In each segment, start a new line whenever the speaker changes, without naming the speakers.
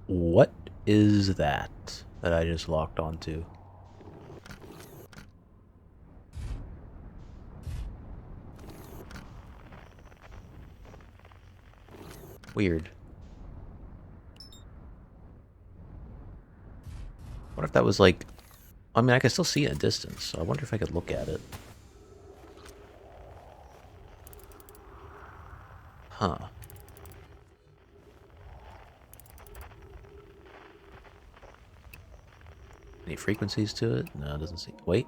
What is that I just locked onto? Weird. What if that was like... I mean, I can still see it in distance, so I wonder if I could look at it. Huh. Any frequencies to it? No, it doesn't seem... Wait.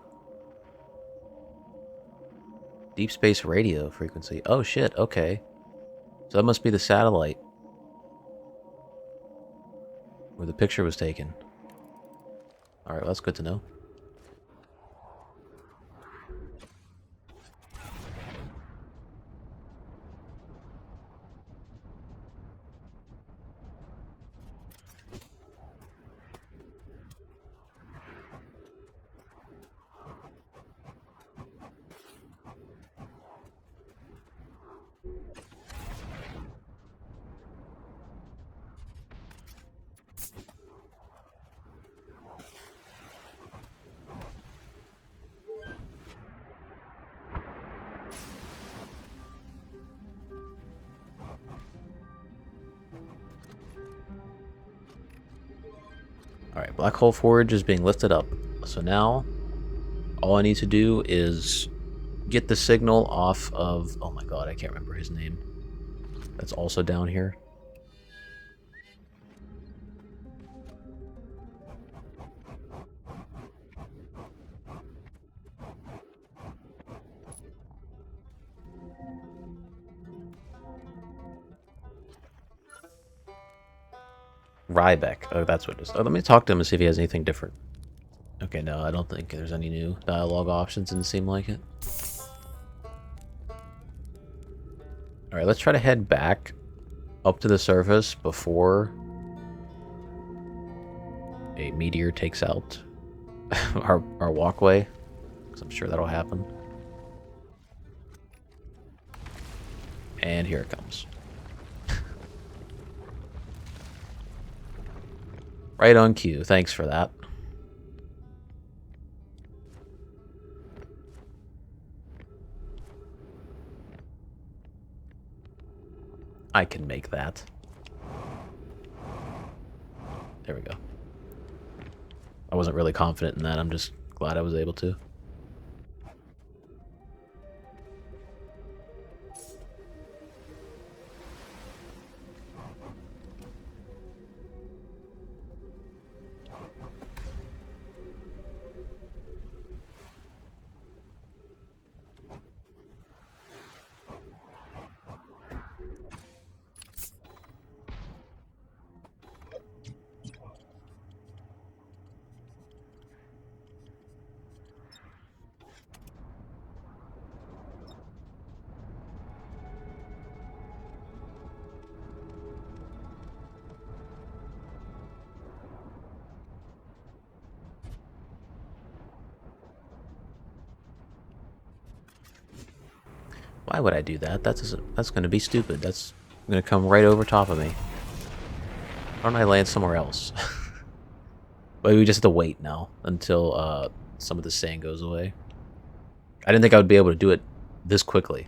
Deep space radio frequency. Oh shit, okay. So that must be the satellite where the picture was taken. Alright, well, that's good to know. Alright, Black Hole Forge is being lifted up. So now, all I need to do is get the signal off of... Oh my god, I can't remember his name. That's also down here. Rybeck. Oh, that's what it is. Oh, let me talk to him and see if he has anything different. Okay, no, I don't think there's any new dialogue options. Didn't seem like it. Alright, let's try to head back up to the surface before a meteor takes out our walkway. Because I'm sure that'll happen. And here it comes. Right on cue. Thanks for that. I can make that. There we go. I wasn't really confident in that. I'm just glad I was able to. Why would I do that? That's going to be stupid. That's going to come right over top of me. Why don't I land somewhere else? But we just have to wait now until some of the sand goes away. I didn't think I would be able to do it this quickly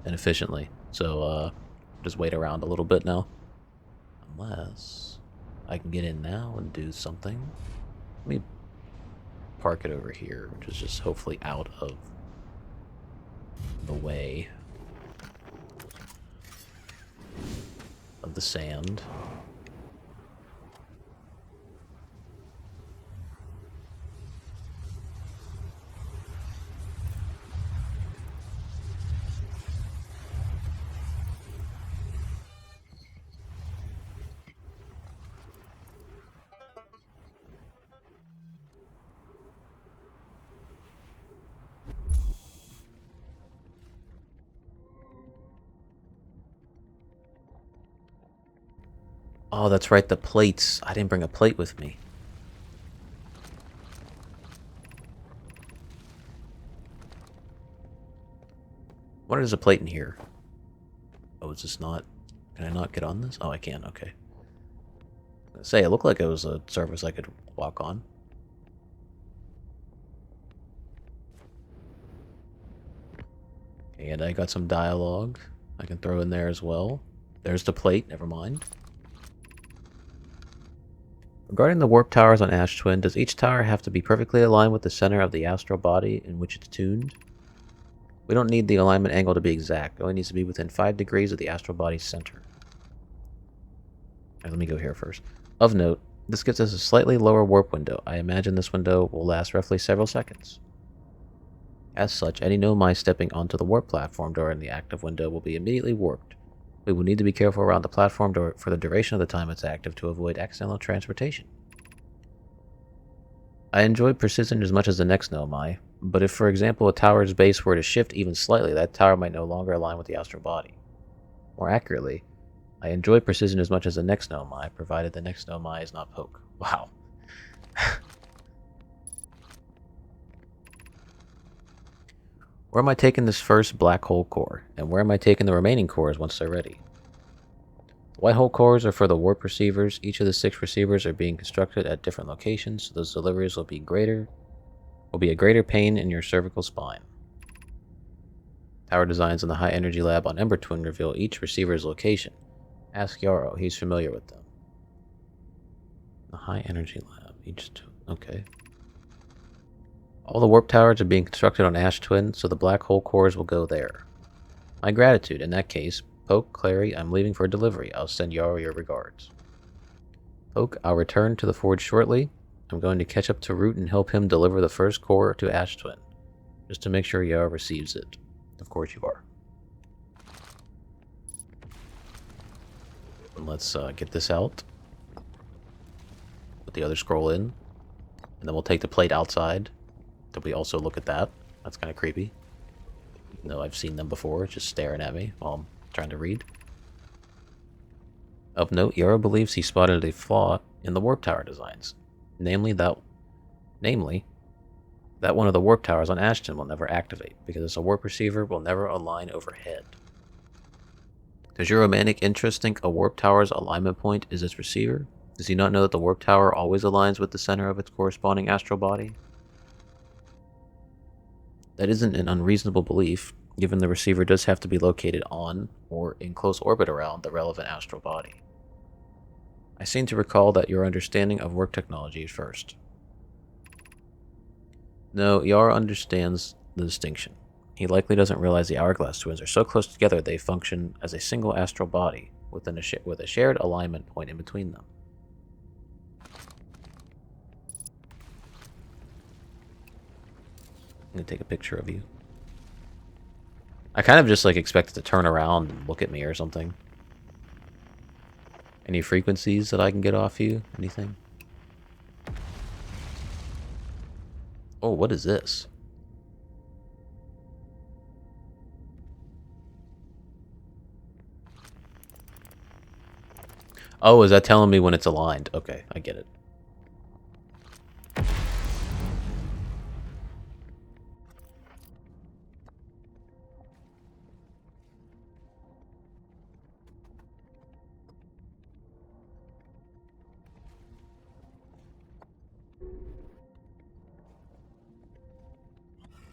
and efficiently. So just wait around a little bit now. Unless I can get in now and do something. Let me park it over here, which is just hopefully out of the way of the sand. Oh, that's right, the plates. I didn't bring a plate with me. What is a plate in here? Oh, is this not... Can I not get on this? Oh, I can, okay. Say, it looked like it was a surface I could walk on. And I got some dialogue I can throw in there as well. There's the plate, never mind. Regarding the warp towers on Ash Twin, does each tower have to be perfectly aligned with the center of the astral body in which it's tuned? We don't need the alignment angle to be exact. It only needs to be within 5 degrees of the astral body's center. Right, let me go here first. Of note, this gives us a slightly lower warp window. I imagine this window will last roughly several seconds. As such, any Nomai stepping onto the warp platform during the active window will be immediately warped. We will need to be careful around the platform for the duration of the time it's active to avoid accidental transportation. I enjoy precision as much as the next Nomai, but if, for example, a tower's base were to shift even slightly, that tower might no longer align with the astral body. More accurately, I enjoy precision as much as the next Nomai, provided the next Nomai is not Poke. Wow. Where am I taking this first black hole core? And where am I taking the remaining cores once they're ready? The white hole cores are for the warp receivers. Each of the 6 receivers are being constructed at different locations, so those deliveries will be a greater pain in your cervical spine. Tower designs in the High Energy Lab on Ember Twin reveal each receiver's location. Ask Yarrow, he's familiar with them. The High Energy Lab, okay. All the warp towers are being constructed on Ash Twin, so the black hole cores will go there. My gratitude. In that case, Poke, Clary, I'm leaving for delivery. I'll send Yarrow your regards. Poke, I'll return to the forge shortly. I'm going to catch up to Root and help him deliver the first core to Ash Twin, just to make sure Yarrow receives it. Of course you are. And let's get this out. Put the other scroll in. And then we'll take the plate outside. Did we also look at that? That's kind of creepy. No, I've seen them before, just staring at me while I'm trying to read. Of note, Yarrow believes he spotted a flaw in the warp tower designs. Namely, that one of the warp towers on Ashton will never activate, because a warp receiver will never align overhead. Does your romantic interest think a warp tower's alignment point is its receiver? Does he not know that the warp tower always aligns with the center of its corresponding astral body? That isn't an unreasonable belief, given the receiver does have to be located on or in close orbit around the relevant astral body. I seem to recall that your understanding of warp technology is first. No, Yar understands the distinction. He likely doesn't realize the Hourglass twins are so close together they function as a single astral body with a shared alignment point in between them. I'm gonna take a picture of you. I kind of just like expected to turn around and look at me or something. Any frequencies that I can get off you? Anything? Oh, what is this? Oh, is that telling me when it's aligned? Okay, I get it.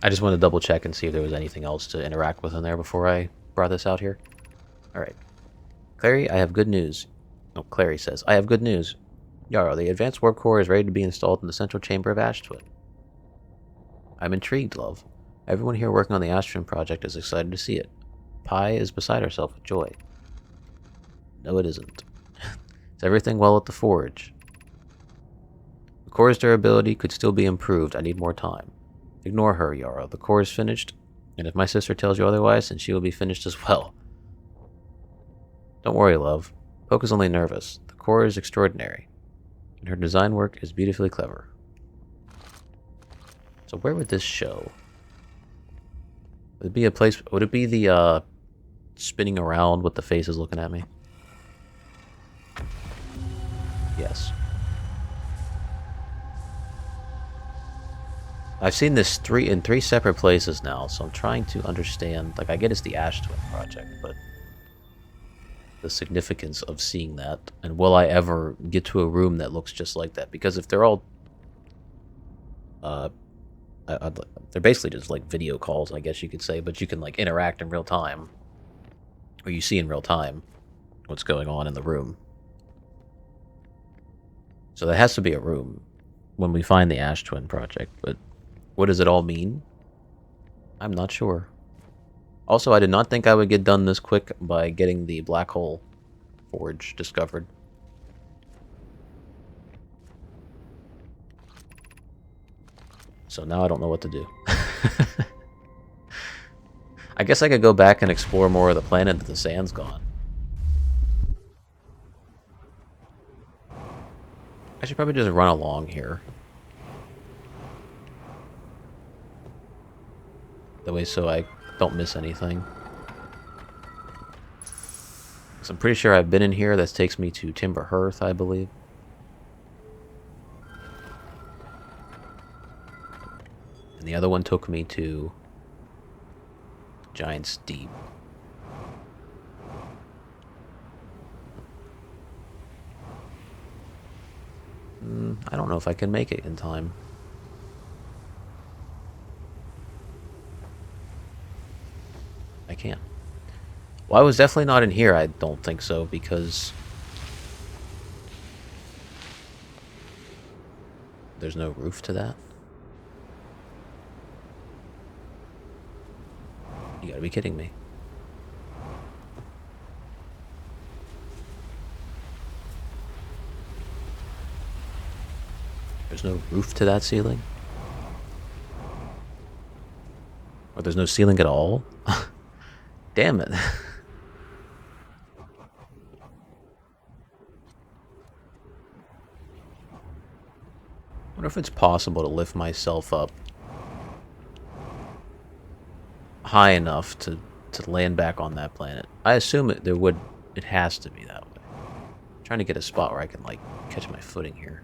I just want to double check and see if there was anything else to interact with in there before I brought this out here. Alright. Clary, I have good news. Oh, Clary says, I have good news. Yarrow, the advanced warp core is ready to be installed in the central chamber of Ash Twin. I'm intrigued, love. Everyone here working on the Ash Twin project is excited to see it. Pi is beside herself with joy. No, it isn't. Is everything well at the forge? The core's durability could still be improved. I need more time. Ignore her, Yarrow. The core is finished, and if my sister tells you otherwise, then she will be finished as well. Don't worry, love. Poke is only nervous. The core is extraordinary, and her design work is beautifully clever. So where would this show? Would it be a place? Would it be the spinning around with the faces looking at me? Yes. I've seen this in three separate places now, so I'm trying to understand. Like, I get it's the Ash Twin project, but the significance of seeing that, and will I ever get to a room that looks just like that? Because if they're all, uh, they're basically just like video calls, I guess you could say, but you can like interact in real time, or you see in real time what's going on in the room. So there has to be a room when we find the Ash Twin project, but what does it all mean? I'm not sure. Also, I did not think I would get done this quick by getting the black hole forge discovered. So now I don't know what to do. I guess I could go back and explore more of the planet that the sand's gone. I should probably just run along here. That way so I don't miss anything. So I'm pretty sure I've been in here. That takes me to Timber Hearth, I believe. And the other one took me to Giant's Deep. I don't know if I can make it in time. I can't. Well, I was definitely not in here, I don't think so, because there's no roof to that. You gotta be kidding me. There's no roof to that ceiling? Or there's no ceiling at all? Damn it. I wonder if it's possible to lift myself up high enough to land back on that planet. I assume it has to be that way. I'm trying to get a spot where I can like catch my footing here.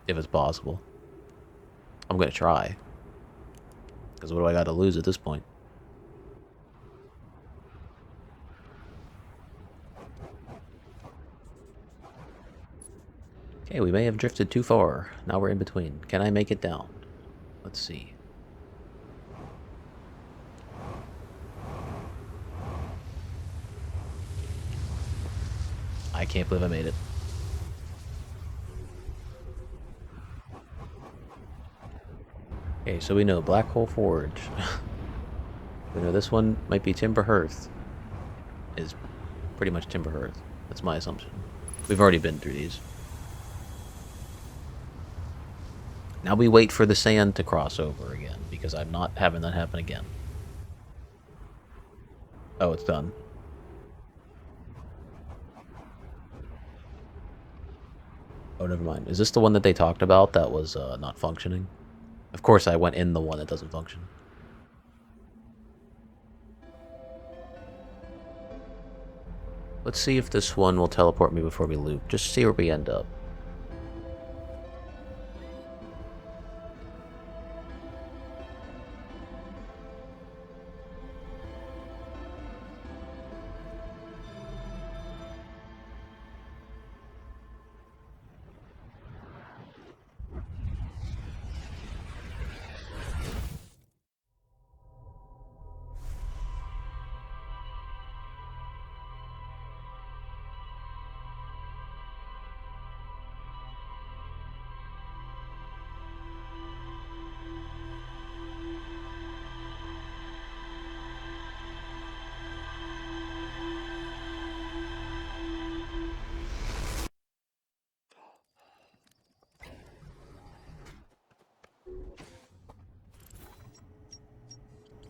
If it's possible. I'm gonna try. Because what do I got to lose at this point? Okay, we may have drifted too far. Now we're in between. Can I make it down? Let's see. I can't believe I made it. Okay, so we know Black Hole Forge. We know this one might be Timber Hearth. Is pretty much Timber Hearth. That's my assumption. We've already been through these. Now we wait for the sand to cross over again, because I'm not having that happen again. Oh, it's done. Oh, never mind. Is this the one that they talked about that was not functioning? Of course I went in the one that doesn't function. Let's see if this one will teleport me before we loop. Just see where we end up.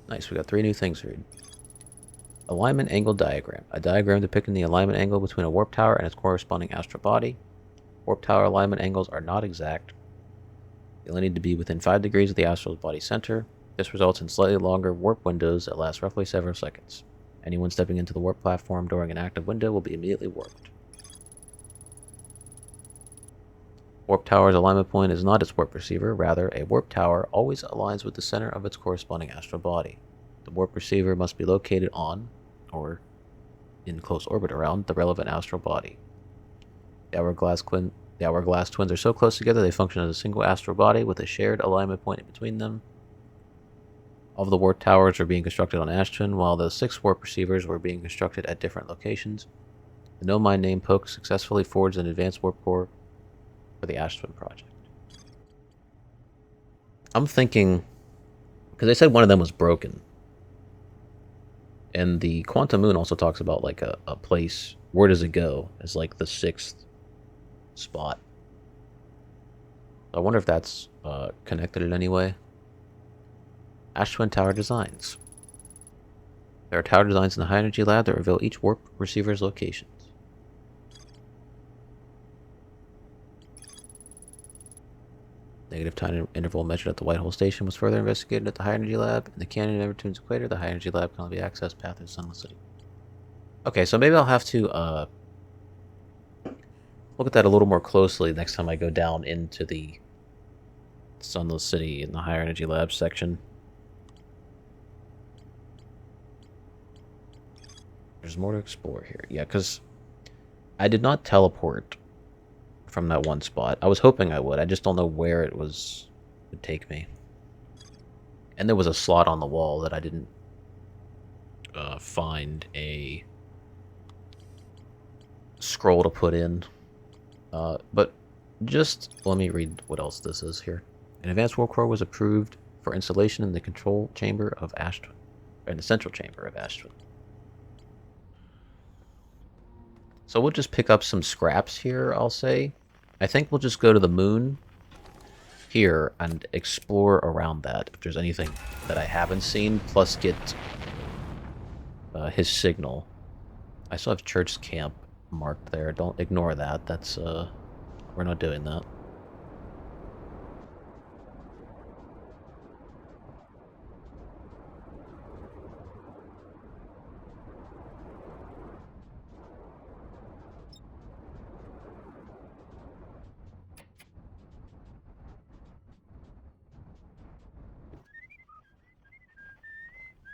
Nice, we got 3 new things to read. Alignment angle diagram. A diagram depicting the alignment angle between a warp tower and its corresponding astral body. Warp tower alignment angles are not exact. They only need to be within 5 degrees of the astral body center. This results in slightly longer warp windows that last roughly several seconds. Anyone stepping into the warp platform during an active window will be immediately warped. Warp tower's alignment point is not its warp receiver, rather, a warp tower always aligns with the center of its corresponding astral body. The warp receiver must be located on, or in close orbit around, the relevant astral body. The hourglass twins are so close together they function as a single astral body with a shared alignment point between them. All of the warp towers were being constructed on Ashtwin, while the 6 warp receivers were being constructed at different locations. The No Mind Name Poke successfully forged an advanced warp core for the Ashtwin project. I'm thinking, because they said one of them was broken. And the Quantum Moon also talks about like a place, where does it go, as like the 6th spot. I wonder if that's connected in any way. Ashtwin Tower Designs. There are tower designs in the High Energy Lab that reveal each warp receiver's locations. Negative time interval measured at the White Hole Station was further investigated at the High Energy Lab. In the Canyon of Neptune's equator, the High Energy Lab can only be accessed path through Sunless City. Okay, so maybe I'll have to look at that a little more closely next time I go down into the Sunless City in the Higher Energy Lab section. There's more to explore here. Yeah, because I did not teleport from that one spot. I was hoping I would. I just don't know where it would take me. And there was a slot on the wall that I didn't find a scroll to put in. But just let me read what else this is here. An advanced warp core was approved for installation in the control chamber of Ashtwin, or in the central chamber of Ashtwin. So we'll just pick up some scraps here, I'll say. I think we'll just go to the moon here and explore around that, if there's anything that I haven't seen, plus get his signal. I still have Church Camp marked there. Don't ignore that. That's, we're not doing that.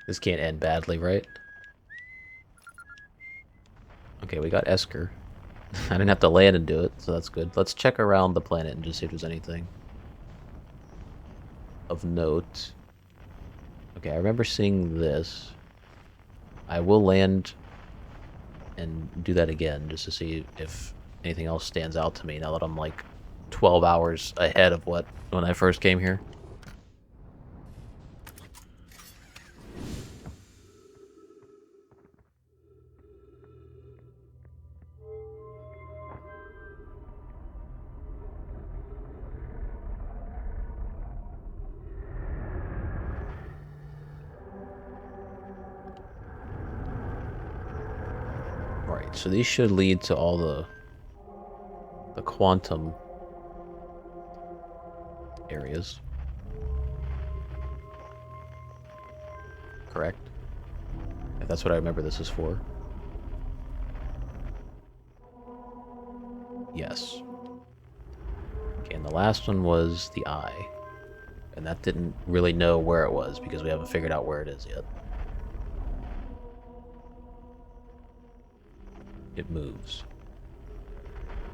This can't end badly, right? Okay, we got Esker. I didn't have to land and do it, so that's good. Let's check around the planet and just see if there's anything of note. Okay, I remember seeing this. I will land and do that again just to see if anything else stands out to me now that I'm like 12 hours ahead of when I first came here. Right, so these should lead to all the quantum areas. Correct? If that's what I remember this is for. Yes. Okay, and the last one was the eye. And that didn't really know where it was because we haven't figured out where it is yet. It moves.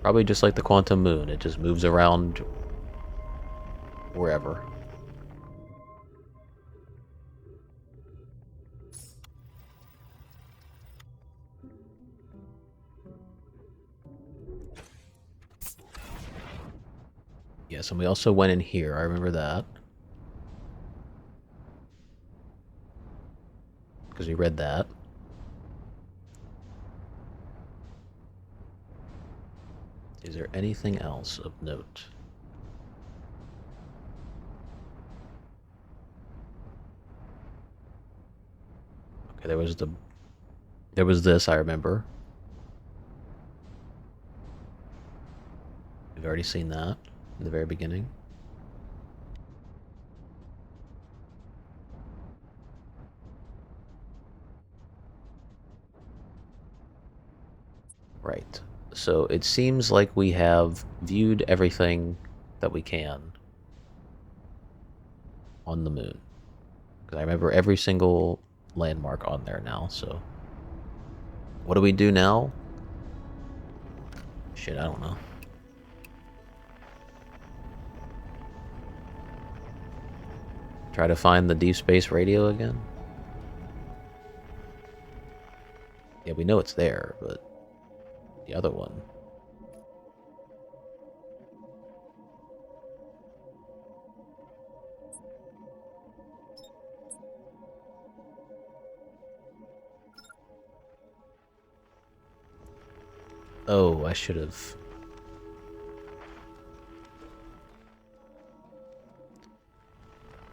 Probably just like the quantum moon, it just moves around wherever. Yes, and we also went in here, I remember that. Because we read that. Is there anything else of note? Okay, there was this, I remember. We've already seen that in the very beginning. Right. So it seems like we have viewed everything that we can on the moon. Because I remember every single landmark on there now, so... What do we do now? Shit, I don't know. Try to find the deep space radio again? Yeah, we know it's there, but... The other one... Oh, I should have...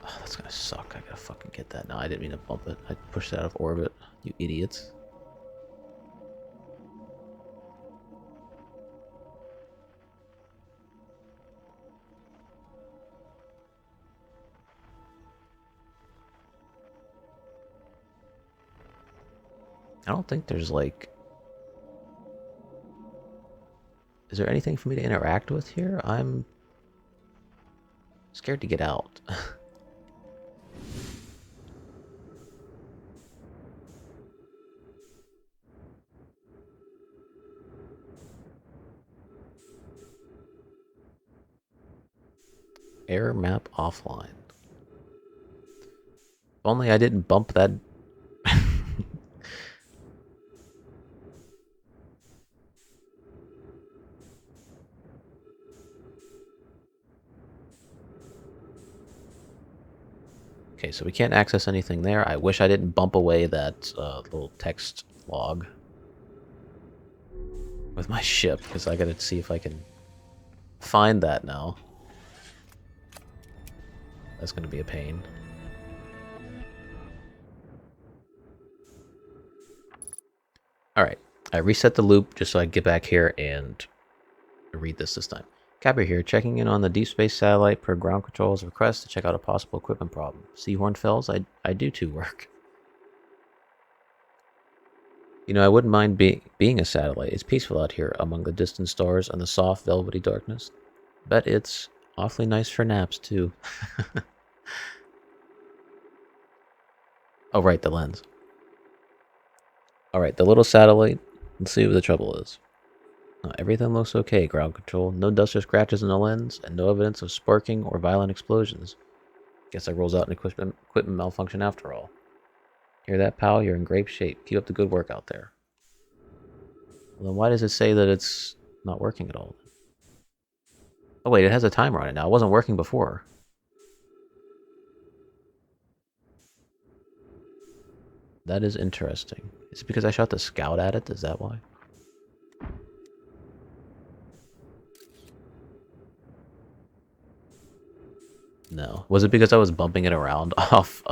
Oh, that's gonna suck. I gotta fucking get that. No, I didn't mean to bump it. I pushed it out of orbit. You idiots. I don't think there's, like... Is there anything for me to interact with here? I'm... scared to get out. Error map offline. If only I didn't bump that... Okay, so we can't access anything there. I wish I didn't bump away that little text log with my ship, because I gotta see if I can find that now. That's gonna be a pain. Alright, I reset the loop just so I can get back here and read this time. Capper here, checking in on the deep space satellite per ground control's request to check out a possible equipment problem. Seahorn Fells, I do too work. You know, I wouldn't mind being a satellite. It's peaceful out here among the distant stars and the soft, velvety darkness. Bet it's awfully nice for naps, too. Oh, right, the lens. Alright, the little satellite. Let's see what the trouble is. Everything looks okay, ground control. No dust or scratches in the lens, and no evidence of sparking or violent explosions. Guess that rolls out an equipment malfunction after all. Hear that, pal? You're in great shape. Keep up the good work out there. Well, then why does it say that it's not working at all? Oh wait, it has a timer on it now. It wasn't working before. That is interesting. Is it because I shot the scout at it? Is that why? No. Was it because I was bumping it around off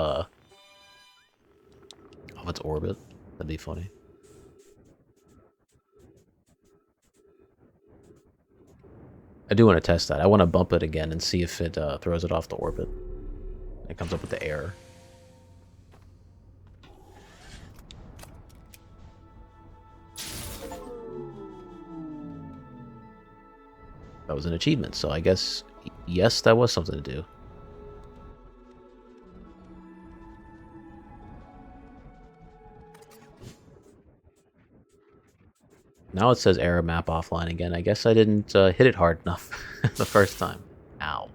its orbit? That'd be funny. I do want to test that. I want to bump it again and see if it throws it off the orbit. It comes up with the error. That was an achievement, so I guess, yes, that was something to do. Now it says error map offline again. I guess I didn't hit it hard enough the first time. Ow.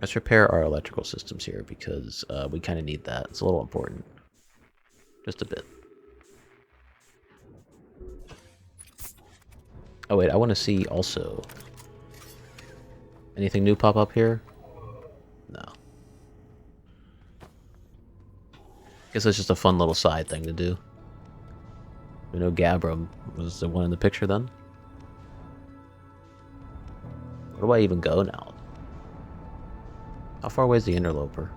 Let's repair our electrical systems here because we kind of need that. It's a little important. Just a bit. Oh wait, I want to see also. Anything new pop up here? No. Guess it's just a fun little side thing to do. We know Gabram was the one in the picture then. Where do I even go now? How far away is the interloper?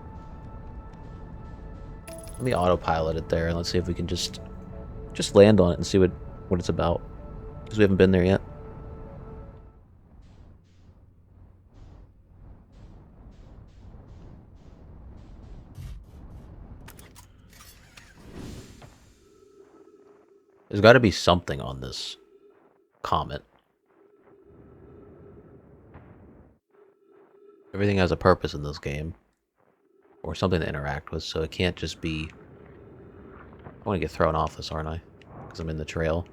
Let me autopilot it there and let's see if we can just land on it and see what it's about. Because we haven't been there yet. There's got to be something on this comet. Everything has a purpose in this game. Or something to interact with, so it can't just be... I want to get thrown off this, aren't I? Because I'm in the trail.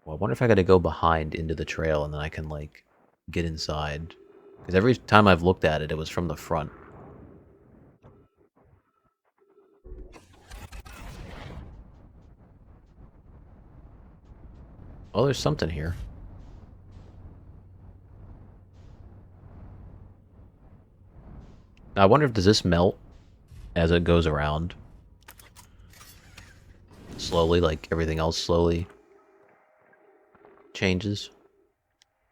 Well, I wonder if I gotta go behind into the trail and then I can, like, get inside. Because every time I've looked at it, it was from the front. Oh, there's something here. Now, I wonder if does this melt as it goes around? Slowly, like everything else slowly changes.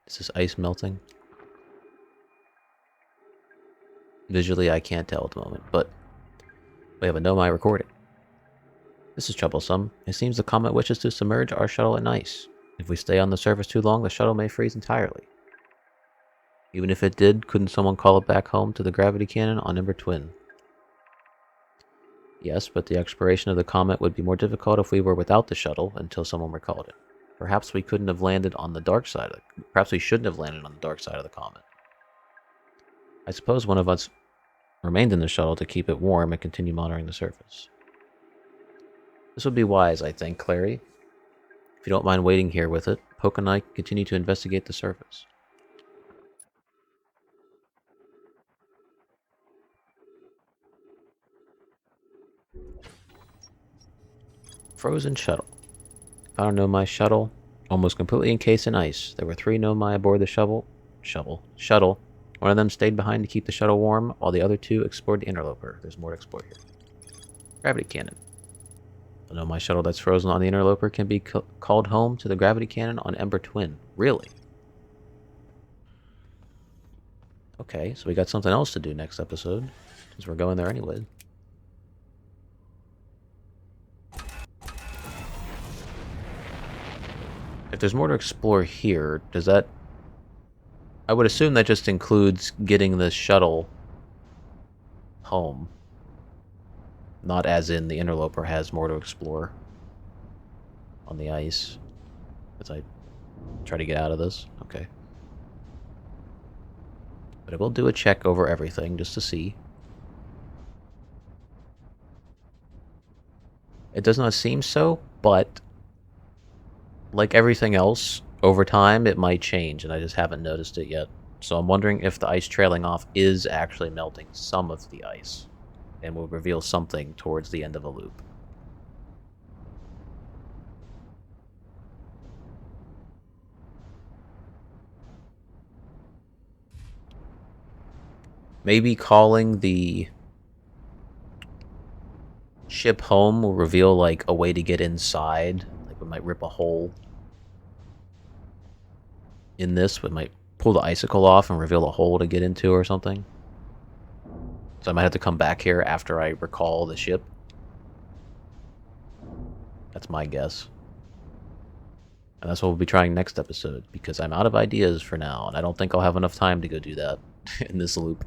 Is this ice melting? Visually, I can't tell at the moment, but we have a Nomai recording. This is troublesome. It seems the comet wishes to submerge our shuttle in ice. If we stay on the surface too long, the shuttle may freeze entirely. Even if it did, couldn't someone call it back home to the gravity cannon on Ember Twin? Yes, but the exploration of the comet would be more difficult if we were without the shuttle until someone recalled it. Perhaps we couldn't have landed on the dark side of the... Perhaps we shouldn't have landed on the dark side of the comet. I suppose one of us remained in the shuttle to keep it warm and continue monitoring the surface. This would be wise, I think, Clary. If you don't mind waiting here with it, Poke and I can continue to investigate the surface. Frozen shuttle. Found Nomai shuttle, almost completely encased in ice. There were 3 Nomai aboard the shuttle. One of them stayed behind to keep the shuttle warm, while the other 2 explored the interloper. There's more to explore here. Gravity cannon. The Nomai shuttle that's frozen on the interloper can be called home to the gravity cannon on Ember Twin. Really? Okay, so we got something else to do next episode, since we're going there anyway. If there's more to explore here, does that... I would assume that just includes getting the shuttle home. Not as in the interloper has more to explore on the ice. As I try to get out of this. Okay. But I will do a check over everything just to see. It does not seem so, but like everything else, over time it might change, and I just haven't noticed it yet. So I'm wondering if the ice trailing off is actually melting some of the ice, and will reveal something towards the end of a loop. Maybe calling the ship home will reveal, like, a way to get inside. Like, we might rip a hole in this. We might pull the icicle off and reveal a hole to get into or something. So I might have to come back here after I recall the ship. That's my guess. And that's what we'll be trying next episode, because I'm out of ideas for now, and I don't think I'll have enough time to go do that in this loop.